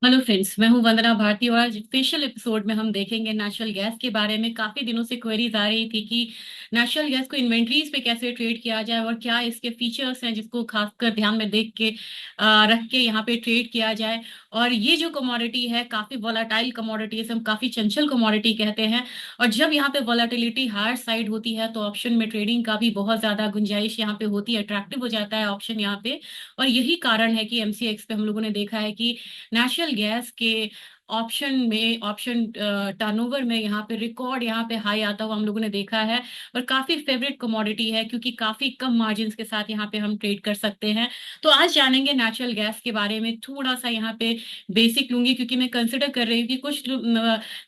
Hello friends, मैं हूं वंदना भारती और आज स्पेशल एपिसोड में हम देखेंगे नेचुरल गैस के बारे में। काफी दिनों से क्वेरीज आ रही थी कि नेचुरल गैस को इन्वेंट्रीज पे कैसे ट्रेड किया जाए और क्या इसके फीचर्स हैं जिसको खासकर ध्यान में देख के रख के यहाँ पे ट्रेड किया जाए। और ये जो कमोडिटी है काफी वोलाटाइल कमोडिटी है, इसे हम काफी चंचल कमोडिटी कहते हैं। और जब यहाँ पे वोलाटिलिटी हायर साइड होती है तो ऑप्शन में ट्रेडिंग का भी बहुत ज्यादा गुंजाइश यहाँ पे होती है, अट्रैक्टिव हो जाता है ऑप्शन यहाँ पे। और यही कारण है कि एमसीएक्स पे हम लोगों ने देखा है कि नेचुरल गैस के ऑप्शन टर्नओवर में यहाँ पे रिकॉर्ड यहाँ पे हाई आता हुआ हम लोगों ने देखा है। और काफी फेवरेट कमोडिटी है क्योंकि काफी कम मार्जिन के साथ यहाँ पे हम ट्रेड कर सकते हैं। तो आज जानेंगे नेचुरल गैस के बारे में, थोड़ा सा यहाँ पे बेसिक लूंगी क्योंकि मैं कंसिडर कर रही हूँ कि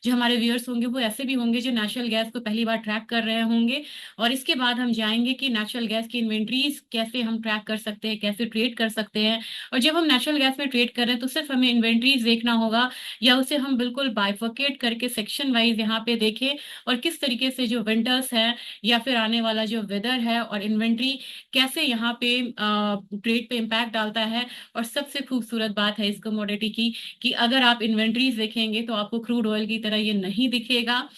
जो हमारे व्यूअर्स होंगे वो ऐसे भी होंगे जो नेचुरल गैस को पहली बार ट्रैक कर रहे होंगे। और इसके बाद हम जाएंगे कि नेचुरल गैस की इन्वेंट्रीज कैसे हम ट्रैक कर सकते हैं, कैसे ट्रेड कर सकते हैं। और जब हम नेचुरल गैस में ट्रेड कर रहे हैं तो सिर्फ हमें इन्वेंट्रीज देखना होगा या उसे हम बिल्कुल बाइफरकेट करके सेक्शन वाइज यहाँ पे देखें और किस तरीके से जो विंटर्स है या फिर आने वाला जो वेदर है और इन्वेंट्री कैसे यहाँ पे ट्रेड पे इम्पैक्ट डालता है। और सबसे खूबसूरत बात है इस कमोडिटी की कि अगर आप इन्वेंट्रीज देखेंगे तो आपको क्रूड ऑयल की तरह ये नहीं दिखेगा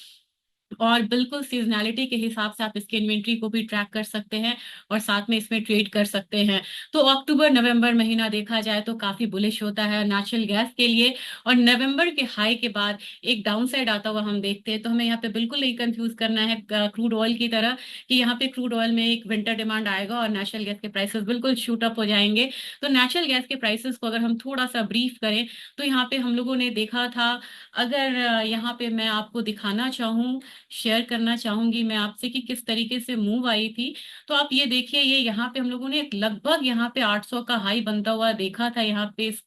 और बिल्कुल सीजनैलिटी के हिसाब से आप इसके इन्वेंट्री को भी ट्रैक कर सकते हैं और साथ में इसमें ट्रेड कर सकते हैं। तो अक्टूबर नवंबर महीना देखा जाए तो काफी बुलिश होता है नेचुरल गैस के लिए। और नवंबर के हाई के बाद एक डाउन साइड आता हुआ हम देखते हैं, तो हमें यहाँ पे बिल्कुल नहीं कंफ्यूज करना है क्रूड ऑयल की तरह कि यहाँ पे क्रूड ऑयल में एक विंटर डिमांड आएगा और नेचुरल गैस के प्राइसेस बिल्कुल शूट अप हो जाएंगे। तो नेचुरल गैस के प्राइसेस को अगर हम थोड़ा सा ब्रीफ करें तो यहाँ पे हम लोगों ने देखा था। अगर यहाँ पे मैं आपको दिखाना चाहूँ, शेयर करना चाहूंगी मैं आपसे कि किस तरीके से मूव आई थी। तो आप ये देखिए, ये यहाँ पे हम लोगों ने लगभग यहाँ पे 800 का हाई बनता हुआ देखा था। यहाँ पे इस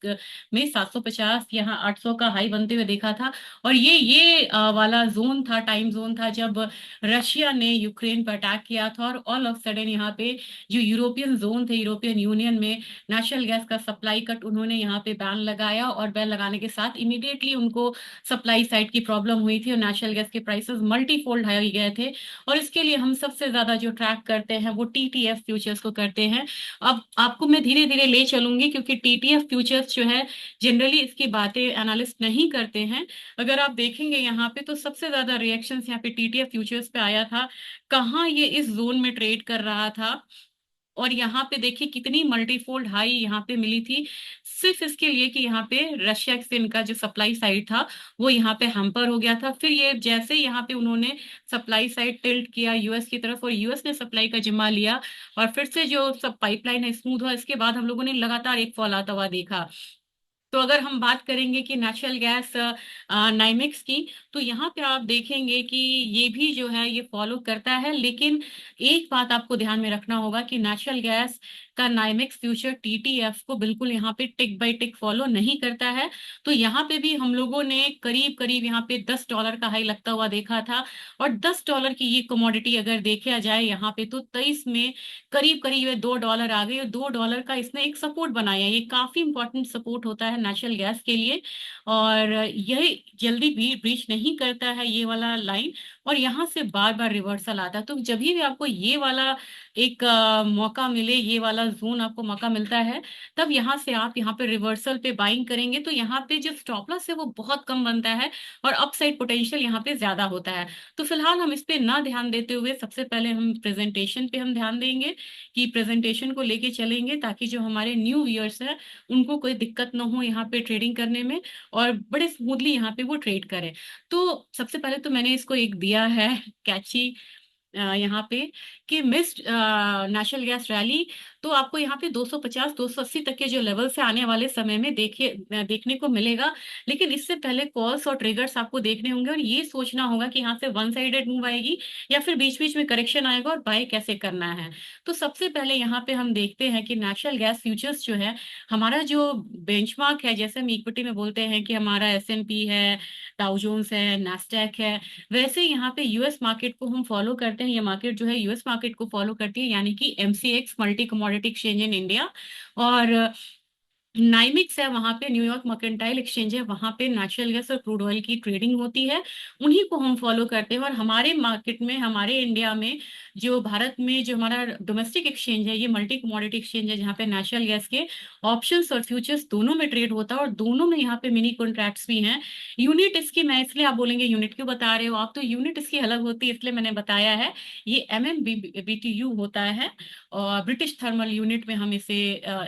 में 750, यहाँ 800 का हाई बनते हुए देखा था। और ये वाला जोन था, टाइम जोन था जब रशिया ने यूक्रेन पर अटैक किया था। और ऑल ऑफ सडन यहाँ पे जो यूरोपियन जोन थे, यूरोपियन यूनियन में नेचुरल गैस का सप्लाई कट उन्होंने यहाँ पे बैन लगाया और बैन लगाने के साथ इमीडिएटली उनको सप्लाई साइड की प्रॉब्लम हुई थी और नेचुरल गैस के प्राइसेस मल्टीफोल्ड हाई गए थे। और इसके लिए हम सबसे ज्यादा जो ट्रैक करते हैं वो टीटीएफ फ्यूचर्स को करते हैं। अब आपको मैं धीरे धीरे ले चलूंगी क्योंकि टीटीएफ फ्यूचर्स जो है जनरली इसकी बातें एनालिस्ट नहीं करते हैं। अगर आप देखेंगे यहाँ पे तो सबसे ज्यादा रिएक्शंस यहाँ पे टीटीएफ फ्यूचर्स पे आया था। कहाँ ये इस जोन में ट्रेड कर रहा था और यहाँ पे देखिए कितनी मल्टीफोल्ड हाई यहाँ पे मिली थी, सिर्फ इसके लिए कि यहाँ पे रशिया से इनका जो सप्लाई साइड था वो यहाँ पे हैम्पर हो गया था। फिर ये जैसे यहाँ पे उन्होंने सप्लाई साइड टिल्ट किया यूएस की तरफ और यूएस ने सप्लाई का जिम्मा लिया और फिर से जो सब पाइपलाइन है स्मूथ हुआ, इसके बाद हम लोगों ने लगातार एक फॉल आता हुआ देखा। तो अगर हम बात करेंगे कि नेचुरल गैस नाइमेक्स की, तो यहाँ पे आप देखेंगे कि ये भी जो है ये फॉलो करता है। लेकिन एक बात आपको ध्यान में रखना होगा कि नेचुरल गैस का नाइमेक्स फ्यूचर टीटीएफ को बिल्कुल यहाँ पे टिक बाय टिक फॉलो नहीं करता है। तो यहाँ पे भी हम लोगों ने करीब करीब यहाँ पे $10 का हाई लगता हुआ देखा था। और $10 की ये कमोडिटी अगर देखा जाए यहाँ पे तो 23 में करीब करीब ये $2 आ गए और $2 का इसने एक सपोर्ट बनाया। ये काफी इंपॉर्टेंट सपोर्ट होता है नेचुरल गैस के लिए और यह जल्दी भी ब्रीच नहीं करता है ये वाला लाइन। और यहाँ से बार बार रिवर्सल आता है। तो जब भी आपको ये वाला एक मौका मिले, ये वाला जोन आपको मौका मिलता है, तब यहाँ से आप यहाँ पे रिवर्सल पे बाइंग करेंगे तो यहाँ पे जो स्टॉप लॉस है वो बहुत कम बनता है और अपसाइड पोटेंशियल यहाँ पे ज्यादा होता है। तो फिलहाल हम इस पे ना ध्यान देते हुए सबसे पहले हम प्रेजेंटेशन पे हम ध्यान देंगे कि प्रेजेंटेशन को लेके चलेंगे ताकि जो हमारे न्यू व्यूअर्स हैं उनको कोई दिक्कत ना हो यहाँ पे ट्रेडिंग करने में और बड़े स्मूथली यहाँ पे वो ट्रेड करें। तो सबसे पहले तो मैंने इसको एक दिया है कैची यहाँ पे कि मिस्ड नेचुरल गैस रैली। तो आपको यहाँ पे 250 280 तक के जो लेवल से आने वाले समय में देखने को मिलेगा। लेकिन इससे पहले कॉल्स और ट्रिगर्स आपको देखने होंगे और ये सोचना होगा कि यहाँ से वन साइडेड मूव आएगी या फिर बीच बीच में करेक्शन आएगा और बाय कैसे करना है। तो सबसे पहले यहाँ पे हम देखते हैं कि नेचुरल गैस फ्यूचर्स जो है, हमारा जो बेंचमार्क है, जैसे हम इक्विटी में बोलते हैं कि हमारा एसएनपी है, डाउ जोन्स है, नास्डैक है, वैसे यहाँ पे यूएस मार्केट को हम फॉलो करते हैं। ये मार्केट जो है यूएस मार्केट को फॉलो करती है, यानी कि MCX, multi commodity exchange in India. और नाइमिक्स है वहां पे, न्यूयॉर्क मर्केंटाइल एक्सचेंज है, वहां पे नेचुरल गैस और क्रूड ऑयल की ट्रेडिंग होती है। उन्हीं को हम फॉलो करते हैं। और हमारे मार्केट में, हमारे इंडिया में, जो भारत में जो हमारा डोमेस्टिक एक्सचेंज है, ये मल्टी कमोडिटी एक्सचेंज है, जहाँ पे नेचुरल गैस के ऑप्शंस और फ्यूचर्स दोनों में ट्रेड होता है, और दोनों में यहाँ पे मिनी कॉन्ट्रैक्ट्स भी हैं। यूनिट इसकी, मैं इसलिए, आप बोलेंगे यूनिट क्यों बता रहे हो आप, तो यूनिट इसकी अलग होती है, इसलिए मैंने बताया है। ये BTU होता है, और ब्रिटिश थर्मल यूनिट में हम इसे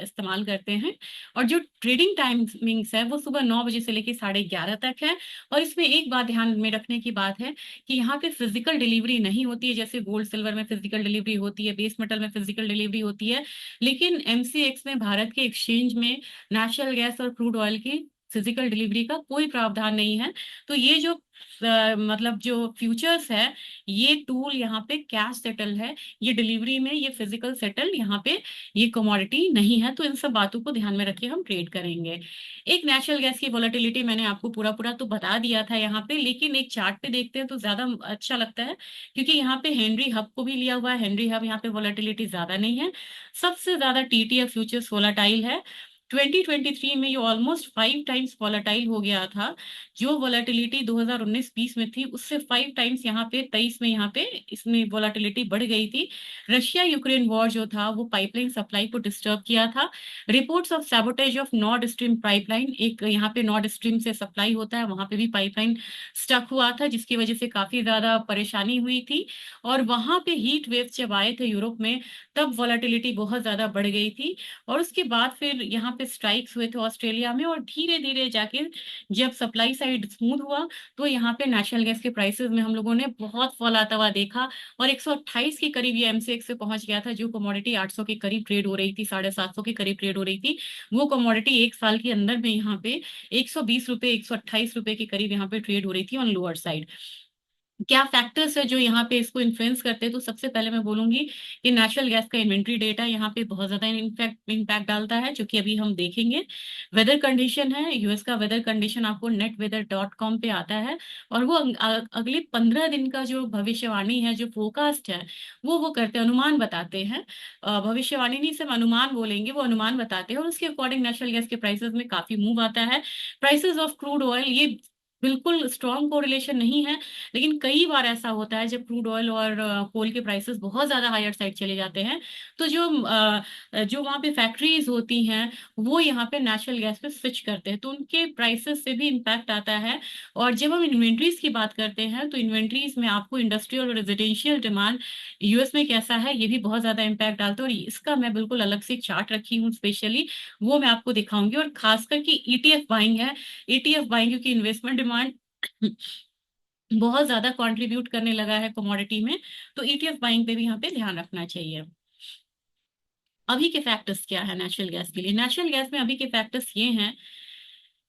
इस्तेमाल करते हैं। और जो ट्रेडिंग टाइमिंग्स है वो सुबह 9 बजे से लेकर 11:30 तक है। और इसमें एक बात ध्यान में रखने की बात है कि यहाँ पे फिजिकल डिलीवरी नहीं होती है, जैसे गोल्ड सिल्वर में फिजिकल डिलीवरी होती है, बेस मेटल में फिजिकल डिलीवरी होती है। लेकिन MCX में, भारत के एक्सचेंज में, नेचुरल गैस और क्रूड ऑयल की फिजिकल डिलीवरी का कोई प्रावधान नहीं है। तो ये जो मतलब जो फ्यूचर्स है, ये टूल यहाँ पे कैश सेटल है। ये डिलीवरी में, ये फिजिकल सेटल यहाँ पे ये कमोडिटी नहीं है। तो इन सब बातों को ध्यान में रखे हम ट्रेड करेंगे। एक नेचुरल गैस की वोलेटिलिटी मैंने आपको पूरा पूरा तो बता दिया था यहाँ पे, लेकिन एक चार्ट पे देखते हैं तो ज्यादा अच्छा लगता है, क्योंकि यहाँ पे हेनरी हब को भी लिया हुआ है। हेनरी हब यहाँ पे वोलेटिलिटी ज्यादा नहीं है। सबसे ज्यादा TTF फ्यूचर्स वोलाटाइल है। 2023 में ये ऑलमोस्ट 5 टाइम्स वॉलेटाइल हो गया था। जो वॉलेटिलिटी 2019-20 में थी, उससे 5 टाइम्स यहाँ पे 23 में यहाँ पे इसमें वॉलेटिलिटी बढ़ गई थी। रशिया यूक्रेन वॉर जो था, वो पाइपलाइन सप्लाई को डिस्टर्ब किया था। Reports of sabotage of Nord stream pipeline, एक यहाँ पे नॉर्ड स्ट्रीम से सप्लाई होता है, वहां पे भी पाइपलाइन स्टक हुआ था, जिसकी वजह से काफी ज्यादा परेशानी हुई थी। और वहां पे हीट वेव्स जब आए थे यूरोप में, तब वॉलेटिलिटी बहुत ज्यादा बढ़ गई थी। और उसके बाद फिर यहाँ पे स्ट्राइक्स हुए थे ऑस्ट्रेलिया में, और धीरे धीरे जाके जब सप्लाई साइड स्मूथ हुआ, तो यहाँ पे नेचुरल गैस के प्राइसेस में हम लोगों ने बहुत फॉल आता हुआ देखा। और 128 के करीब ये MCX से पहुंच गया था। जो कमोडिटी 800 के करीब ट्रेड हो रही थी, 750 के करीब ट्रेड हो रही थी, वो कमोडिटी एक साल के अंदर में यहाँ पे 120 रुपए, 128 रुपए के करीब यहाँ पे ट्रेड हो रही थी ऑन लोअर साइड। क्या फैक्टर्स है जो यहाँ पे इसको इन्फ्लुएंस करते हैं, तो सबसे पहले मैं बोलूंगी कि नेचुरल गैस का इन्वेंट्री डेटा यहाँ पे बहुत ज्यादा इम्पैक्ट डालता है, जो कि अभी हम देखेंगे। वेदर कंडीशन है, यूएस का वेदर कंडीशन आपको netweather.com पे आता है। और वो अगले 15 दिन का जो भविष्यवाणी है, जो फोरकास्ट है, वो करते हैं, अनुमान बताते हैं। भविष्यवाणी नहीं, सिर्फ अनुमान बोलेंगे, वो अनुमान बताते हैं, और उसके अकॉर्डिंग नेचुरल गैस के प्राइसेस में काफी मूव आता है। प्राइसेस ऑफ क्रूड ऑयल, ये बिल्कुल स्ट्रॉन्ग कोरिलेशन नहीं है, लेकिन कई बार ऐसा होता है जब क्रूड ऑयल और कोल के प्राइसेस बहुत ज्यादा हायर साइड चले जाते हैं, तो जो वहाँ पे फैक्ट्रीज होती हैं, वो यहाँ पे नेचुरल गैस पे स्विच करते हैं, तो उनके प्राइसेस से भी इम्पैक्ट आता है। और जब हम इन्वेंट्रीज की बात करते हैं, तो इन्वेंट्रीज में आपको इंडस्ट्रियल और रेजिडेंशियल डिमांड यूएस में कैसा है, ये भी बहुत ज्यादा इम्पैक्ट डालता है। और इसका मैं बिल्कुल अलग से चार्ट रखी हूँ स्पेशली, वो मैं आपको दिखाऊंगी। और खासकर कि ETF बाइंग है, ETF बाइंग, क्योंकि इन्वेस्टमेंट डिमांड बहुत ज्यादा कंट्रीब्यूट करने लगा है कमोडिटी में, तो ETF बाइंग पे भी यहाँ पे ध्यान रखना चाहिए। अभी के फैक्टर्स क्या है नेचुरल गैस के लिए? नेचुरल गैस में अभी के फैक्टर्स ये हैं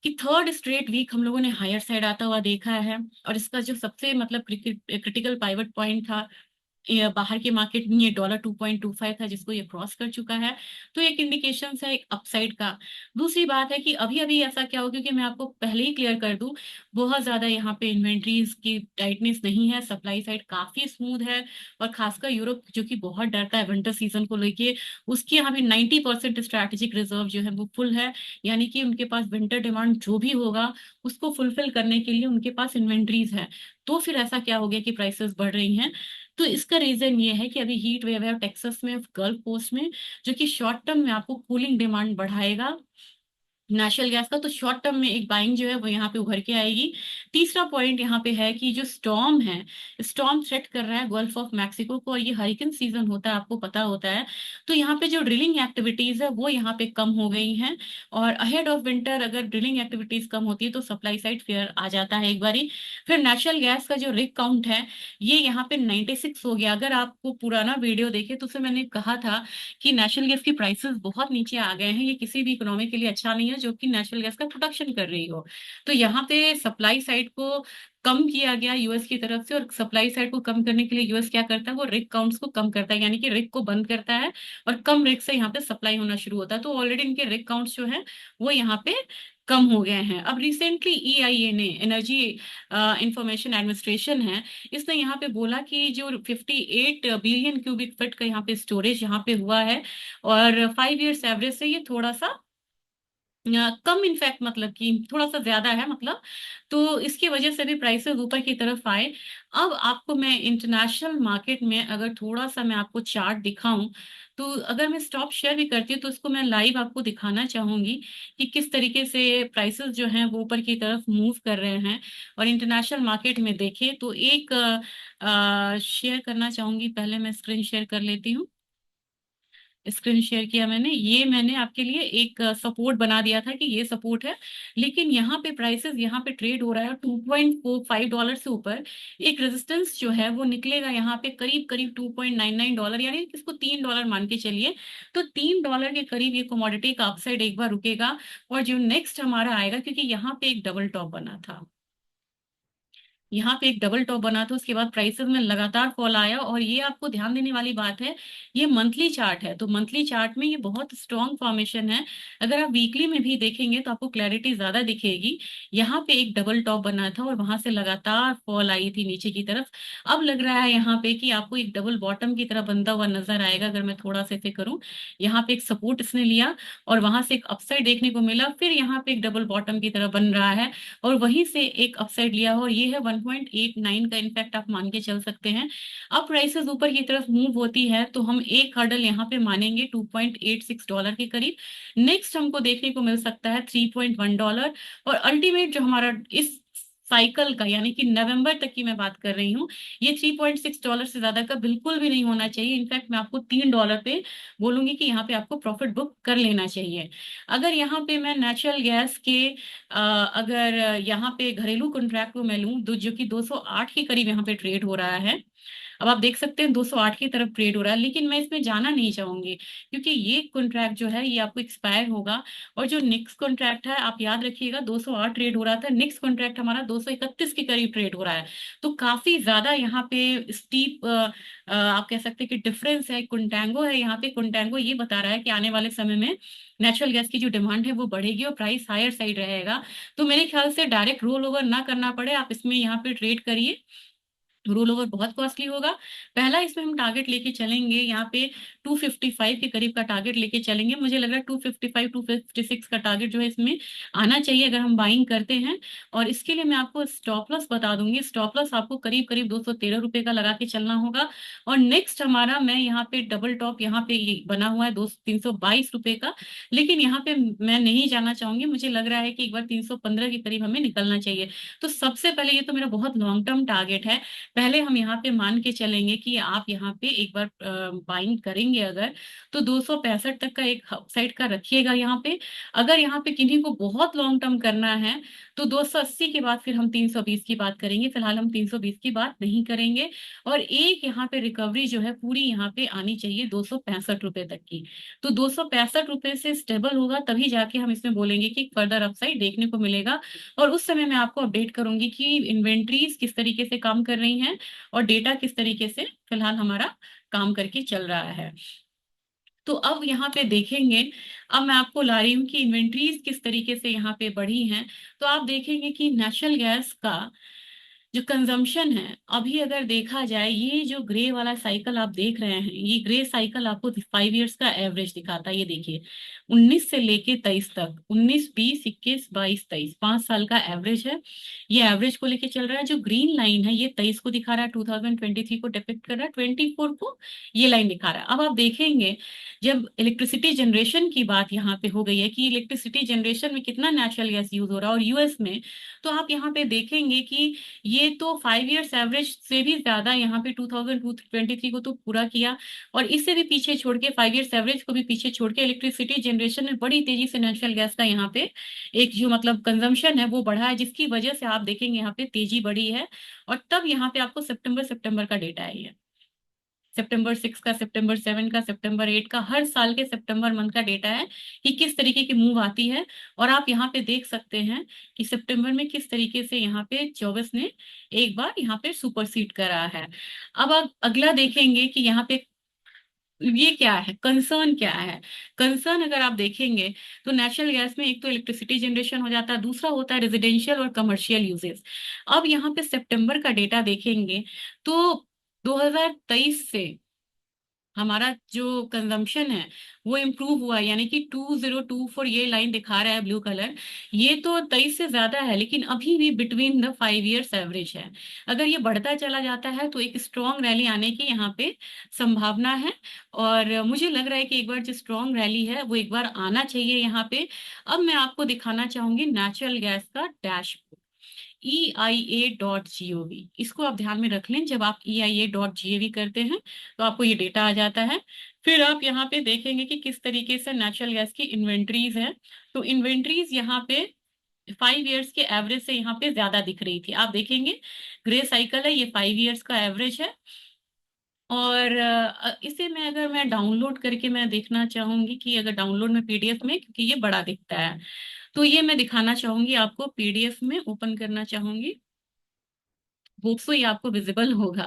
कि थर्ड स्ट्रेट वीक हम लोगों ने हायर साइड आता हुआ देखा है। और इसका जो सबसे मतलब क्रिटिकल पाइवट पॉइंट था, ये बाहर के मार्केट में, ये $2.25 था, जिसको ये क्रॉस कर चुका है। तो एक इंडिकेशन है एक अपसाइड का। दूसरी बात है कि अभी अभी ऐसा क्या हो, क्योंकि मैं आपको पहले ही क्लियर कर दूं, बहुत ज्यादा यहाँ पे इन्वेंट्रीज की टाइटनेस नहीं है, सप्लाई साइड काफी स्मूथ है। और खासकर यूरोप, जो कि बहुत डरता है विंटर सीजन को लेके, उसके यहाँ पे 90% स्ट्रैटेजिक रिजर्व जो है वो फुल है। यानी कि उनके पास विंटर डिमांड जो भी होगा, उसको फुलफिल करने के लिए उनके पास इन्वेंट्रीज है। तो फिर ऐसा क्या हो गया कि प्राइसेस बढ़ रही हैं? तो इसका रीजन ये है कि अभी हीट वेव है टेक्सास में, गल्फ कोस्ट में, जो कि शॉर्ट टर्म में आपको कूलिंग डिमांड बढ़ाएगा नेचुरल गैस का। तो शॉर्ट टर्म में एक बाइंग जो है वो यहाँ पे उभर के आएगी। तीसरा पॉइंट यहाँ पे है कि जो स्टॉर्म है, स्टॉर्म थ्रेट कर रहा है गल्फ ऑफ मैक्सिको को, और ये हरिकेन सीजन होता है, आपको पता होता है। तो यहाँ पे जो ड्रिलिंग एक्टिविटीज है वो यहाँ पे कम हो गई हैं। और अहेड ऑफ विंटर अगर ड्रिलिंग एक्टिविटीज कम होती है, तो सप्लाई साइड फेयर आ जाता है एक बारी। फिर नेचुरल गैस का जो रिग काउंट है, ये यहाँ पे 96 हो गया। अगर आपको पुराना वीडियो देखे, तो उसमें मैंने कहा था कि नेचुरल गैस की प्राइसेस बहुत नीचे आ गए हैं, ये किसी भी इकोनॉमी के लिए अच्छा नहीं है जो कि नेचुरल गैस का प्रोडक्शन कर रही हो। तो यहाँ पे सप्लाई साइड को कम किया गया यूएस की तरफ से। और सप्लाई साइड को कम करने के लिए यूएस क्या करता है, वो रिग काउंट्स को कम करता है, यानी कि रिग को बंद करता है, और कम रिग से यहाँ पे सप्लाई होना शुरू होता है। तो ऑलरेडी इनके रिग काउंट्स जो है वो यहाँ पे कम हो गए हैं। अब रिसेंटली EIA ने, एनर्जी इंफॉर्मेशन एडमिनिस्ट्रेशन है, इसने यहाँ पे बोला कि जो 58 बिलियन क्यूबिक फीट का यहाँ पे स्टोरेज यहाँ पे हुआ है, और 5 ईयर्स एवरेज से ये थोड़ा सा कम इनफैक्ट, मतलब कि थोड़ा सा ज्यादा है मतलब। तो इसकी वजह से भी प्राइसेस ऊपर की तरफ आए। अब आपको मैं इंटरनेशनल मार्केट में अगर थोड़ा सा मैं आपको चार्ट दिखाऊं, तो अगर मैं स्टॉप शेयर भी करती हूँ तो उसको मैं लाइव आपको दिखाना चाहूंगी कि किस तरीके से प्राइसेस जो हैं वो ऊपर की तरफ मूव कर रहे हैं। और इंटरनेशनल मार्केट में देखें तो एक शेयर करना चाहूंगी। पहले मैं स्क्रीन शेयर कर लेती हूँ। स्क्रीन शेयर किया मैंने, ये मैंने आपके लिए एक सपोर्ट बना दिया था कि ये सपोर्ट है। लेकिन यहाँ पे प्राइसेस यहाँ पे ट्रेड हो रहा है $2.45 से ऊपर। एक रेजिस्टेंस जो है वो निकलेगा यहाँ पे करीब करीब $2.99, यानी कि इसको $3 मान के चलिए। तो $3 के करीब ये कमोडिटी का अपसाइड एक बार रुकेगा। और जो नेक्स्ट हमारा आएगा, क्योंकि यहाँ पे एक डबल टॉप बना था, यहाँ पे एक डबल टॉप बना था, उसके बाद प्राइसेस में लगातार फॉल आया। और ये आपको ध्यान देने वाली बात है, ये मंथली चार्ट है, तो मंथली चार्ट में ये बहुत स्ट्रॉन्ग फॉर्मेशन है। अगर आप वीकली में भी देखेंगे तो आपको क्लैरिटी ज्यादा दिखेगी। यहाँ पे एक डबल टॉप बना था और वहां से लगातार फॉल आई थी नीचे की तरफ। अब लग रहा है यहाँ पे कि आपको एक डबल बॉटम की तरह बनता हुआ नजर आएगा। अगर मैं थोड़ा सा इसे करूँ, यहाँ पे एक सपोर्ट इसने लिया और वहां से एक अपसाइड देखने को मिला, फिर यहाँ पे एक डबल बॉटम की तरह बन रहा है और वहीं से एक अपसाइड लिया और ये है 1.89 का, इनफैक्ट आप मान के चल सकते हैं। अब प्राइसेस ऊपर की तरफ मूव होती है तो हम एक हर्डल यहाँ पे मानेंगे $2.86 के करीब। नेक्स्ट हमको देखने को मिल सकता है $3.1। और अल्टीमेट जो हमारा इस साइकिल का, यानी कि नवंबर तक की मैं बात कर रही हूँ, ये $3.6 से ज्यादा का बिल्कुल भी नहीं होना चाहिए। इनफैक्ट मैं आपको $3 पे बोलूंगी कि यहाँ पे आपको प्रॉफिट बुक कर लेना चाहिए। अगर यहाँ पे मैं नेचुरल गैस के अगर यहाँ पे घरेलू कॉन्ट्रैक्ट को मैं लूं, जो कि 208 के करीब यहाँ पे ट्रेड हो रहा है। अब आप देख सकते हैं 208 की तरफ ट्रेड हो रहा है, लेकिन मैं इसमें जाना नहीं चाहूंगी क्योंकि ये कॉन्ट्रैक्ट जो है ये आपको एक्सपायर होगा। और जो नेक्स्ट कॉन्ट्रैक्ट है, आप याद रखिएगा, 208 ट्रेड हो रहा था, नेक्स्ट कॉन्ट्रैक्ट हमारा 231 के करीब ट्रेड हो रहा है। तो काफी ज्यादा यहाँ पे स्टीप आप कह सकते हैं कि डिफरेंस है, कुंटैंगो है यहाँ पे। कुंटैंगो ये बता रहा है कि आने वाले समय में नेचुरल गैस की जो डिमांड है वो बढ़ेगी और प्राइस हायर साइड रहेगा। तो मेरे ख्याल से डायरेक्ट रोल ओवर ना करना पड़े, आप इसमें यहाँ पे ट्रेड करिए। रोल ओवर बहुत कॉस्टली होगा। पहला इसमें हम टारगेट लेके चलेंगे यहाँ पे 255 के करीब का टारगेट लेके चलेंगे। मुझे लग रहा है 255 256 का टारगेट जो है इसमें आना चाहिए अगर हम बाइंग करते हैं। और इसके लिए मैं आपको स्टॉप लॉस बता दूंगी। स्टॉप लॉस आपको करीब करीब ₹213 का लगा के चलना होगा। और नेक्स्ट हमारा, मैं यहाँ पे डबल टॉप यहाँ पे ये बना हुआ है दो ₹322 का, लेकिन यहाँ पे मैं नहीं जाना चाहूंगी। मुझे लग रहा है कि एक बार 315 के करीब हमें निकलना चाहिए। तो सबसे पहले, ये तो मेरा बहुत लॉन्ग टर्म टारगेट है, पहले हम यहाँ पे मान के चलेंगे कि आप यहाँ पे एक बार बाइंग करेंगे अगर, तो 265 तक का एक साइड का रखिएगा यहाँ पे। अगर यहाँ पे किन्हीं को बहुत लॉन्ग टर्म करना है तो 280 के बाद फिर हम 320 की बात करेंगे। फिलहाल हम 320 की बात नहीं करेंगे। और एक यहाँ पे रिकवरी जो है पूरी यहाँ पे आनी चाहिए ₹265 तक की। तो ₹265 से स्टेबल होगा तभी जाके हम इसमें बोलेंगे कि फर्दर अपसाइड देखने को मिलेगा। और उस समय मैं आपको अपडेट करूंगी कि इन्वेंट्रीज किस तरीके से काम कर रही हैं और डेटा किस तरीके से फिलहाल हमारा काम करके चल रहा है। तो अब यहाँ पे देखेंगे, अब मैं आपको ला रही हूँ कि इन्वेंट्रीज किस तरीके से यहाँ पे बढ़ी हैं। तो आप देखेंगे कि नेचुरल गैस का जो कंजम्पशन है, अभी अगर देखा जाए, ये जो ग्रे वाला साइकिल आप देख रहे हैं, ये ग्रे साइकिल आपको 5 इयर्स का एवरेज दिखाता है। ये देखिए 19 से लेके 23 तक, 19 20 21 22 23, 5 साल का एवरेज है। ये एवरेज को लेके चल रहा है। जो ग्रीन लाइन है ये 23 को दिखा रहा है, 2023 को डिपिक्ट कर रहा है, 24 को ये लाइन दिखा रहा है। अब आप देखेंगे, जब इलेक्ट्रिसिटी जनरेशन की बात यहाँ पे हो गई है कि इलेक्ट्रिसिटी जनरेशन में कितना नेचुरल गैस यूज हो रहा है और यूएस में, तो आप यहाँ पे देखेंगे कि ये तो 5 इयर्स एवरेज से भी ज्यादा यहाँ पे 2023 को तो पूरा किया। और इससे भी पीछे छोड़ के, 5 इयर्स एवरेज को भी पीछे छोड़ के, इलेक्ट्रिसिटी जनरेशन में बड़ी तेजी से नेचुरल गैस का यहाँ पे एक जो मतलब कंजम्पशन है वो बढ़ा है, जिसकी वजह से आप देखेंगे यहाँ पे तेजी बढ़ी है। और तब यहाँ पे आपको सितंबर सितंबर का डेटा है, ये सितंबर 6 का, सितंबर 7 का, सितंबर 8 का, हर साल के सितंबर मंथ का डेटा है कि किस तरीके की मूव आती है। और आप यहाँ पे देख सकते हैं कि सितंबर में किस तरीके से यहाँ पे 24 ने एक बार यहाँ पे सुपरसीड करा है। अब आप अगला देखेंगे कि यहाँ पे ये क्या है, कंसर्न क्या है। कंसर्न अगर आप देखेंगे तो नेचुरल गैस में एक तो इलेक्ट्रिसिटी जनरेशन हो जाता है, दूसरा होता है रेजिडेंशियल और कमर्शियल यूजेस। अब यहाँ पे सितंबर का डेटा देखेंगे तो 2023 से हमारा जो कंजम्पशन है वो इम्प्रूव हुआ, यानी कि 2024 ये लाइन दिखा रहा है ब्लू कलर। ये तो 23 से ज्यादा है, लेकिन अभी भी बिटवीन द 5 ईयर्स एवरेज है। अगर ये बढ़ता चला जाता है तो एक स्ट्रॉन्ग रैली आने की यहाँ पे संभावना है। और मुझे लग रहा है कि एक बार जो स्ट्रॉन्ग रैली है वो एक बार आना चाहिए यहाँ पे। अब मैं आपको दिखाना चाहूंगी नेचुरल गैस का डैशबोर्ड, EIA.gov। इसको आप ध्यान में रख लें, जब आप EIA.gov करते हैं तो आपको ये डेटा आ जाता है। फिर आप यहाँ पे देखेंगे कि किस तरीके से नेचुरल गैस की इन्वेंट्रीज है। तो इन्वेंट्रीज यहाँ पे 5 ईयर्स के एवरेज से यहाँ पे ज्यादा दिख रही थी। आप देखेंगे ग्रे साइकिल है, ये 5 ईयर्स का एवरेज है। और इसे मैं डाउनलोड करके मैं देखना चाहूंगी कि अगर डाउनलोड में PDF में, क्योंकि ये बड़ा दिखता है, तो ये मैं दिखाना चाहूंगी आपको, PDF में ओपन करना चाहूंगी। होप्सो ये आपको विजिबल होगा।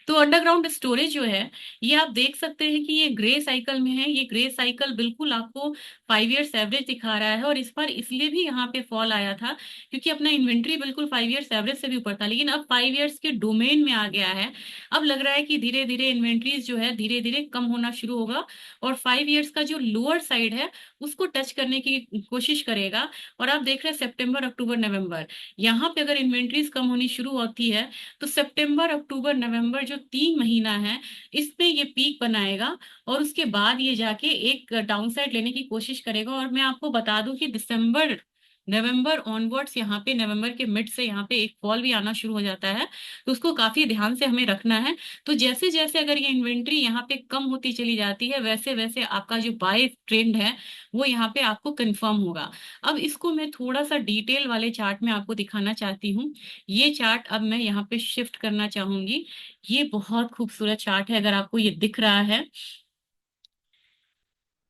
तो अंडरग्राउंड स्टोरेज जो है, ये आप देख सकते हैं कि ये ग्रे साइकिल में है। ये ग्रे साइकिल बिल्कुल आपको 5 ईयर्स एवरेज दिखा रहा है। और इस बार इसलिए भी यहाँ पे फॉल आया था क्योंकि अपना इन्वेंट्री बिल्कुल 5 ईयर्स एवरेज से भी ऊपर था, लेकिन अब 5 ईयर्स के डोमेन में आ गया है। अब लग रहा है कि धीरे धीरे इन्वेंट्रीज जो है धीरे धीरे कम होना शुरू होगा, और 5 ईयर्स का जो लोअर साइड है उसको टच करने की कोशिश करेगा। और आप देख रहे हैं सितंबर अक्टूबर नवंबर, यहाँ पे अगर इन्वेंट्रीज कम होनी शुरू होती है तो सितंबर अक्टूबर नवंबर जो 3 महीना है, इसमें ये पीक बनाएगा। और उसके बाद ये जाके एक डाउनसाइड लेने की कोशिश करेगा। और मैं आपको बता दूं कि दिसंबर नवंबर ऑनवर्ड्स, यहाँ पे नवंबर के मिड से यहाँ पे एक फॉल भी आना शुरू हो जाता है। तो उसको काफी ध्यान से हमें रखना है। तो जैसे जैसे अगर ये इन्वेंट्री यहाँ पे कम होती चली जाती है, वैसे वैसे आपका जो बाय ट्रेंड है वो यहाँ पे आपको कंफर्म होगा। अब इसको मैं थोड़ा सा डिटेल वाले चार्ट में आपको दिखाना चाहती हूँ। ये चार्ट अब मैं यहाँ पे शिफ्ट करना चाहूंगी। ये बहुत खूबसूरत चार्ट है, अगर आपको ये दिख रहा है।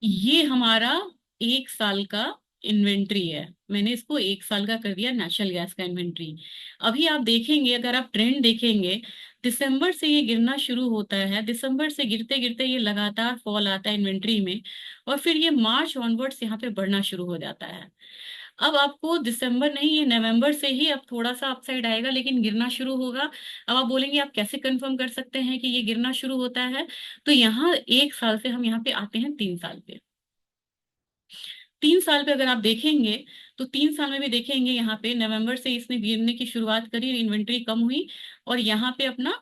ये हमारा 1 साल का इन्वेंट्री है। मैंने इसको 1 साल का कर दिया, नेचुरल गैस का इन्वेंट्री। अभी आप देखेंगे, अगर आप ट्रेंड देखेंगे, दिसंबर से ये गिरना शुरू होता है। दिसंबर से गिरते गिरते ये लगातार फॉल आता है इन्वेंट्री में, और फिर ये मार्च ऑनवर्ड्स यहाँ पे बढ़ना शुरू हो जाता है। अब आपको दिसंबर नहीं, ये नवंबर से ही अब थोड़ा सा अपसाइड आएगा, लेकिन गिरना शुरू होगा। अब आप बोलेंगे आप कैसे कंफर्म कर सकते हैं कि ये गिरना शुरू होता है? तो यहाँ 1 साल से हम यहाँ पे आते हैं 3 साल पे। 3 साल पे अगर आप देखेंगे तो 3 साल में भी देखेंगे, यहाँ पे नवंबर से इसने गिरने की शुरुआत करी, इन्वेंट्री कम हुई, और यहाँ पे अपना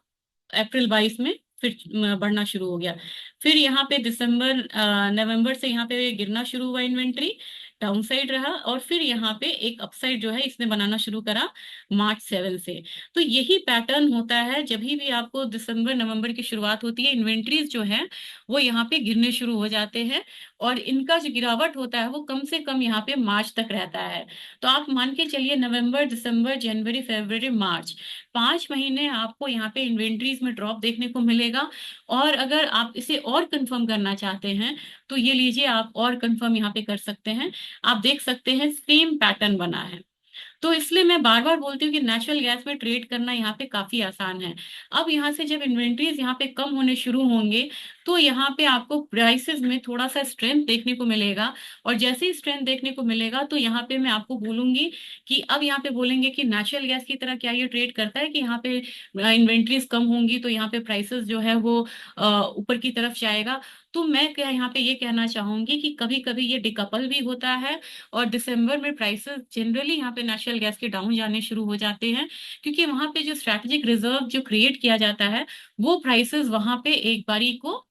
अप्रैल 22 में फिर बढ़ना शुरू हो गया। फिर यहाँ पे दिसंबर नवंबर से यहाँ पे गिरना शुरू हुआ, इन्वेंट्री डाउन साइड रहा, और फिर यहाँ पे एक अपसाइड जो है इसने बनाना शुरू करा मार्च 7 से। तो यही पैटर्न होता है, जब भी आपको दिसंबर नवंबर की शुरुआत होती है, इन्वेंट्रीज जो है वो यहाँ पे गिरने शुरू हो जाते हैं। और इनका जो गिरावट होता है वो कम से कम यहाँ पे मार्च तक रहता है। तो आप मान के चलिए नवंबर दिसंबर जनवरी फरवरी मार्च, 5 महीने आपको यहाँ पे इन्वेंट्रीज में ड्रॉप देखने को मिलेगा। और अगर आप इसे और कंफर्म करना चाहते हैं तो ये लीजिए, आप और कंफर्म यहाँ पे कर सकते हैं। आप देख सकते हैं सेम पैटर्न बना है। तो इसलिए मैं बार बार बोलती हूँ कि नेचुरल गैस में ट्रेड करना यहाँ पे काफी आसान है। अब यहाँ से जब इन्वेंट्रीज यहाँ पे कम होने शुरू होंगे तो यहाँ पे आपको प्राइसेस में थोड़ा सा स्ट्रेंथ देखने को मिलेगा। और जैसे ही स्ट्रेंथ देखने को मिलेगा तो यहाँ पे मैं आपको बोलूंगी कि अब यहाँ पे बोलेंगे कि नेचुरल गैस की तरह क्या ये ट्रेड करता है, कि यहाँ पे इन्वेंट्रीज कम होंगी तो यहाँ पे प्राइसेस जो है वो ऊपर की तरफ जाएगा। तो मैं क्या यहाँ पे ये कहना चाहूंगी कि कभी कभी ये डिकपल भी होता है। और दिसंबर में प्राइसेस जनरली यहाँ पे नेचुरल गैस के डाउन जाने शुरू हो जाते हैं, क्योंकि वहां पे जो स्ट्रैटेजिक रिजर्व जो क्रिएट किया जाता है, वो प्राइसेस वहां पे एक बारी को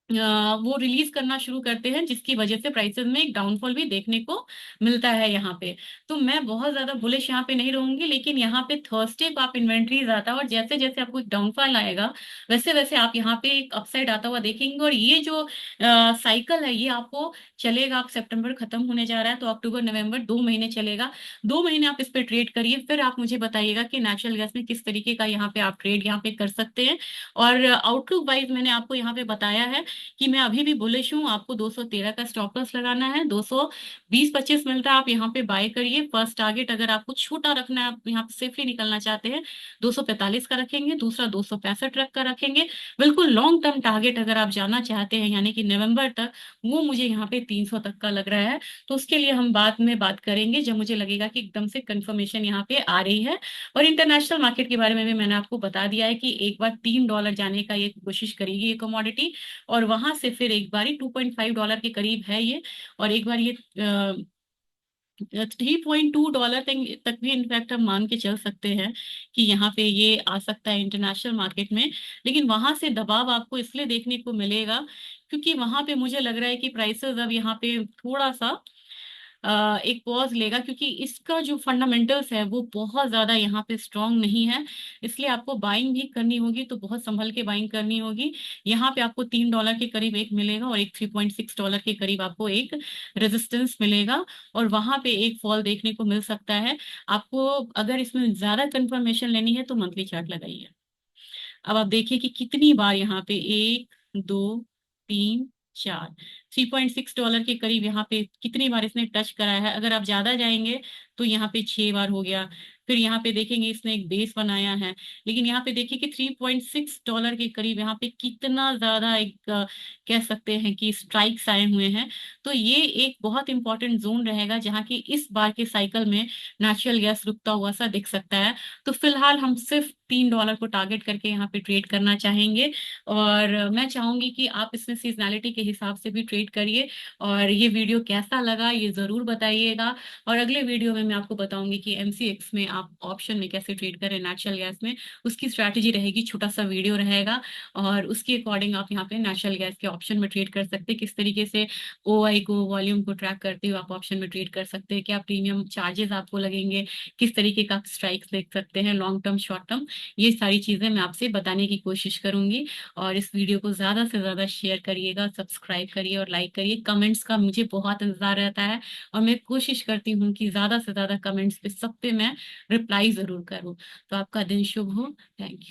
वो रिलीज करना शुरू करते हैं, जिसकी वजह से प्राइसेस में एक डाउनफॉल भी देखने को मिलता है यहाँ पे। तो मैं बहुत ज्यादा बुलिश यहाँ पे नहीं रहूंगी, लेकिन यहाँ पे थर्सडे को आप इन्वेंट्रीज आता है, और जैसे जैसे आपको एक डाउनफॉल आएगा वैसे वैसे आप यहाँ पे एक अपसाइड आता हुआ देखेंगे। और ये जो साइकिल है ये आपको चलेगा। आप सितंबर खत्म होने जा रहा है तो अक्टूबर नवंबर 2 महीने चलेगा। 2 महीने आप इस पे ट्रेड करिए, फिर आप मुझे बताइएगा कि नेचुरल गैस में किस तरीके का यहाँ पे आप ट्रेड यहाँ पे कर सकते हैं। और आउटलुक वाइज मैंने आपको यहाँ पे बताया है कि मैं अभी भी बुलिश हूँ, आपको 213 का स्टॉप लॉस लगाना है, 220-25 मिल रहा है, आप यहाँ पे बाय करिए। फर्स्ट टारगेट अगर आपको छोटा रखना है, आप यहाँ पे सेफली निकलना चाहते हैं, 245 का रखेंगे, दूसरा 265 का रखेंगे। बिल्कुल लॉन्ग टर्म टारगेट अगर आप जाना चाहते हैं यानी कि नवंबर तक, वो मुझे यहाँ पे 300 तक का लग रहा है। तो उसके लिए हम बाद में बात करेंगे जब मुझे लगेगा कि एकदम से कंफर्मेशन यहाँ पे आ रही है। और इंटरनेशनल मार्केट के बारे में भी मैंने आपको बता दिया है कि एक बार $3 जाने का ये कोशिश करेगी ये कमोडिटी, और वहां से फिर एक बार $2.5 के करीब है ये, और एक बार ये $3.2 तक भी इनफैक्ट हम मान के चल सकते हैं कि यहाँ पे ये आ सकता है इंटरनेशनल मार्केट में। लेकिन वहां से दबाव आपको इसलिए देखने को मिलेगा क्योंकि वहां पे मुझे लग रहा है कि प्राइसेस अब यहाँ पे थोड़ा सा एक पॉज लेगा, क्योंकि इसका जो फंडामेंटल्स है वो बहुत ज्यादा यहाँ पे स्ट्रांग नहीं है। इसलिए आपको बाइंग भी करनी होगी तो बहुत संभल के बाइंग करनी होगी। यहाँ पे आपको $3 के करीब एक मिलेगा, और एक $3.6 के करीब आपको एक रेजिस्टेंस मिलेगा, और वहां पे एक फॉल देखने को मिल सकता है। आपको अगर इसमें ज्यादा कंफर्मेशन लेनी है तो मंथली चार्ट लगाइए। अब आप देखिए कि कितनी बार यहाँ पे, 1, 2, 3, 4, $3.6 के करीब यहाँ पे कितनी बार इसने टच करा है। अगर आप ज्यादा जाएंगे तो यहाँ पे 6 बार हो गया। फिर यहाँ पे देखेंगे इसने एक बेस बनाया है, लेकिन यहाँ पे देखिए कि $3.6 के करीब यहाँ पे कितना ज्यादा एक कह सकते हैं कि स्ट्राइक्स आए हुए हैं। तो ये एक बहुत इंपॉर्टेंट जोन रहेगा जहाँ की इस बार के साइकिल में नेचुरल गैस रुकता हुआ सा दिख सकता है। तो फिलहाल हम सिर्फ $3 को टारगेट करके यहाँ पे ट्रेड करना चाहेंगे, और मैं चाहूंगी कि आप इसमें सीजनैलिटी के हिसाब से भी ट्रेड करिए। और ये वीडियो कैसा लगा ये जरूर बताइएगा, और अगले वीडियो में मैं आपको बताऊंगी कि एमसीएक्स में आप ऑप्शन में कैसे ट्रेड करें नेचुरल गैस में। उसकी स्ट्रैटेजी रहेगी, छोटा सा वीडियो रहेगा, और उसके अकॉर्डिंग आप यहाँ पे नेचुरल गैस के ऑप्शन में ट्रेड कर सकते हैं। किस तरीके से ओआई को, वॉल्यूम को ट्रैक करते हुए आप ऑप्शन में ट्रेड कर सकते हैं, क्या प्रीमियम चार्जेस आपको लगेंगे, किस तरीके का स्ट्राइक्स देख सकते हैं लॉन्ग टर्म शॉर्ट टर्म। ये सारी चीजें मैं आपसे बताने की कोशिश करूंगी। और इस वीडियो को ज्यादा से ज्यादा शेयर करिएगा, सब्सक्राइब करिए और लाइक करिए। कमेंट्स का मुझे बहुत इंतजार रहता है, और मैं कोशिश करती हूँ कि ज्यादा से ज्यादा कमेंट्स पे सब पे मैं रिप्लाई जरूर करूँ। तो आपका दिन शुभ हो। Thank you.